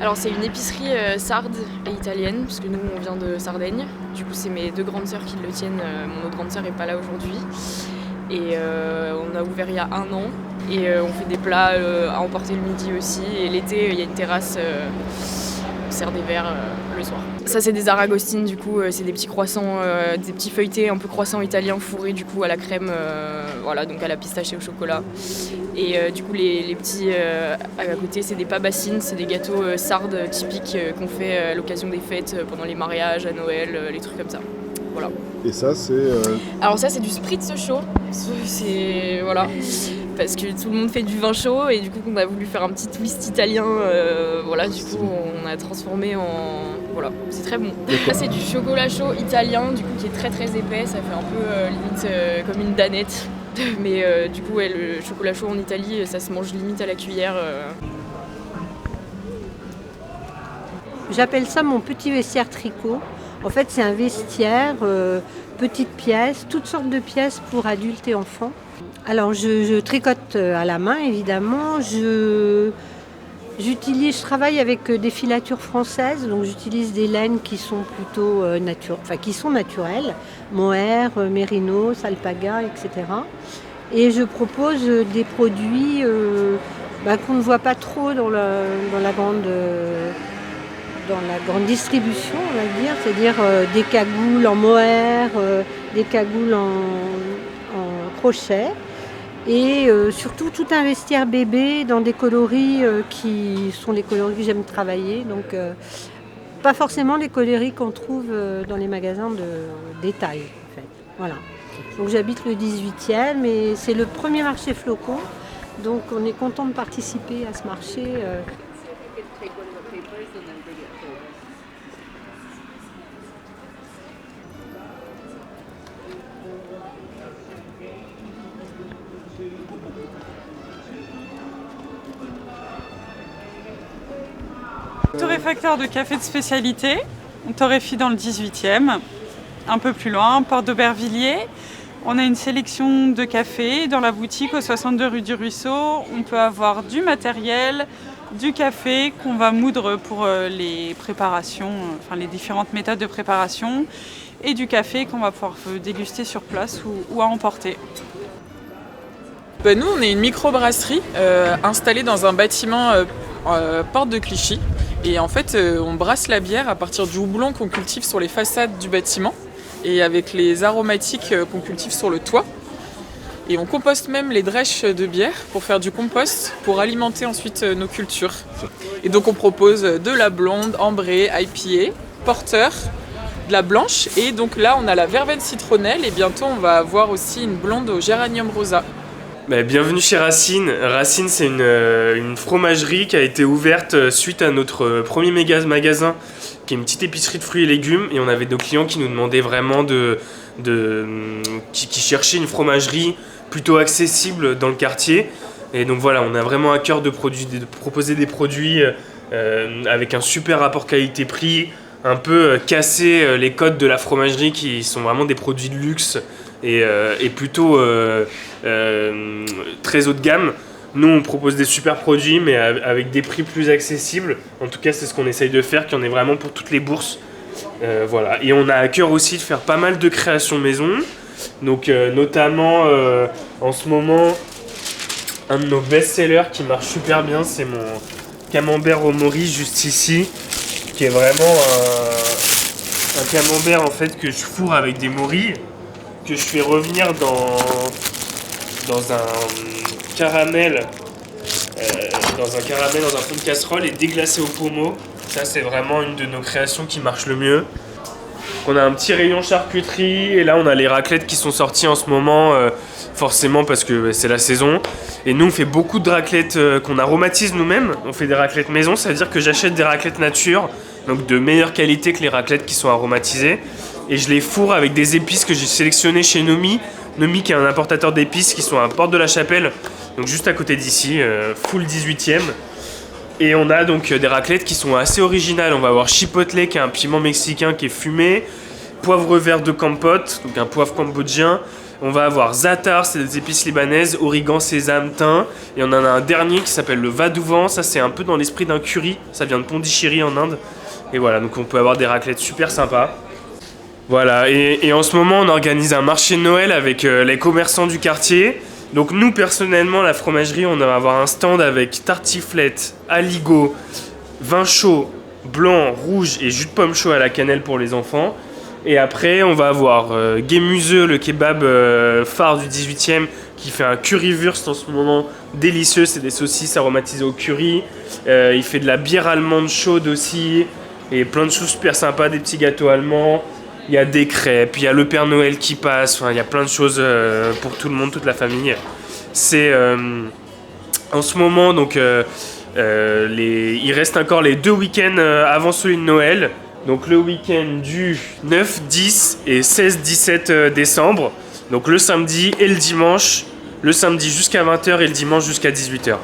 Alors c'est une épicerie sarde et italienne, parce que nous on vient de Sardaigne. Du coup c'est mes deux grandes sœurs qui le tiennent, mon autre grande sœur n'est pas là aujourd'hui. Et on a ouvert il y a 1 an et on fait des plats à emporter le midi aussi. Et l'été il y a une terrasse, on sert des verres le soir. Ça c'est des aragostines, du coup c'est des petits croissants, des petits feuilletés un peu croissants italiens fourrés du coup à la crème, voilà, donc à la pistache et au chocolat. Et du coup les petits à côté c'est des pabassines, c'est des gâteaux sardes typiques qu'on fait à l'occasion des fêtes, pendant les mariages, à Noël, les trucs comme ça. Voilà. Et ça c'est... Alors ça c'est du spritz chaud, c'est voilà, parce que tout le monde fait du vin chaud et du coup on a voulu faire un petit twist italien, voilà, du coup on a transformé en... voilà, c'est très bon. Ça c'est du chocolat chaud italien, du coup qui est très très épais, ça fait un peu limite comme une danette. Mais du coup ouais, le chocolat chaud en Italie ça se mange limite à la cuillère. J'appelle ça mon petit vestiaire tricot. En fait c'est un vestiaire, petites pièces, toutes sortes de pièces pour adultes et enfants. Alors je tricote à la main évidemment, je travaille avec des filatures françaises, donc j'utilise des laines qui sont plutôt naturelles, mohair, mérino, alpaga, etc. Et je propose des produits qu'on ne voit pas trop dans la grande distribution, on va dire, c'est-à-dire des cagoules en mohair, des cagoules en crochet. Et surtout tout un vestiaire bébé dans des coloris qui sont les coloris que j'aime travailler. Donc pas forcément les coloris qu'on trouve dans les magasins de détail. En fait. Voilà. Donc j'habite le 18e et c'est le premier marché flocon. Donc on est content de participer à ce marché. Torréfacteur de café de spécialité, on torréfie dans le 18e, un peu plus loin, Porte d'Aubervilliers. On a une sélection de café dans la boutique au 62 rue du Ruisseau. On peut avoir du matériel, du café qu'on va moudre pour les préparations, enfin les différentes méthodes de préparation, et du café qu'on va pouvoir déguster sur place ou à emporter. Nous, on est une microbrasserie installée dans un bâtiment porte de Clichy. Et en fait, on brasse la bière à partir du houblon qu'on cultive sur les façades du bâtiment et avec les aromatiques qu'on cultive sur le toit. Et on composte même les drèches de bière pour faire du compost pour alimenter ensuite nos cultures. Et donc on propose de la blonde, ambrée, IPA, porter, de la blanche. Et donc là, on a la verveine citronnelle et bientôt on va avoir aussi une blonde au géranium rosa. Bienvenue chez Racine. Racine, c'est une fromagerie qui a été ouverte suite à notre premier magasin, qui est une petite épicerie de fruits et légumes. Et on avait nos clients qui nous demandaient vraiment qui cherchaient une fromagerie plutôt accessible dans le quartier. Et donc voilà, on a vraiment à cœur de proposer des produits avec un super rapport qualité-prix, un peu casser les codes de la fromagerie qui sont vraiment des produits de luxe et plutôt très haut de gamme. Nous on propose des super produits mais avec des prix plus accessibles. En tout cas c'est ce qu'on essaye de faire, qu'il y en ait vraiment pour toutes les bourses. Voilà. Et on a à cœur aussi de faire pas mal de créations maison. Donc notamment en ce moment un de nos best-sellers qui marche super bien, c'est mon camembert au mori juste ici, qui est vraiment un camembert en fait que je fourre avec des morilles, que je fais revenir dans un caramel, dans un fond de casserole et déglacé au pommeau. Ça c'est vraiment une de nos créations qui marche le mieux. On a un petit rayon charcuterie et là on a les raclettes qui sont sorties en ce moment, forcément parce que c'est la saison. Et nous on fait beaucoup de raclettes qu'on aromatise nous-mêmes. On fait des raclettes maison, ça veut dire que j'achète des raclettes nature, donc de meilleure qualité que les raclettes qui sont aromatisées. Et je les fourre avec des épices que j'ai sélectionnées chez Nomi. Nomi qui est un importateur d'épices qui sont à Porte de la Chapelle, donc juste à côté d'ici, full 18e. Et on a donc des raclettes qui sont assez originales. On va avoir chipotle qui est un piment mexicain qui est fumé, poivre vert de Campote, donc un poivre cambodgien, On va avoir za'atar, c'est des épices libanaises, origan, sésame, thym. Et on en a un dernier qui s'appelle le vadouvan. Ça, c'est un peu dans l'esprit d'un curry. Ça vient de Pondichéry en Inde. Et voilà, donc on peut avoir des raclettes super sympas. Voilà, et en ce moment, on organise un marché de Noël avec les commerçants du quartier. Donc nous, personnellement, la fromagerie, on va avoir un stand avec tartiflette, aligot, vin chaud, blanc, rouge et jus de pomme chaud à la cannelle pour les enfants. Et après, on va avoir Guémuseux, le kebab phare du 18e, qui fait un currywurst en ce moment délicieux. C'est des saucisses aromatisées au curry. Il fait de la bière allemande chaude aussi. Et plein de choses super sympas, des petits gâteaux allemands. Il y a des crêpes, il y a le Père Noël qui passe. Enfin, il y a plein de choses pour tout le monde, toute la famille. C'est en ce moment, donc, il reste encore les 2 week-ends avant celui de Noël. Donc le week-end du 9, 10 et 16, 17 décembre. Donc le samedi et le dimanche. Le samedi jusqu'à 20h et le dimanche jusqu'à 18h.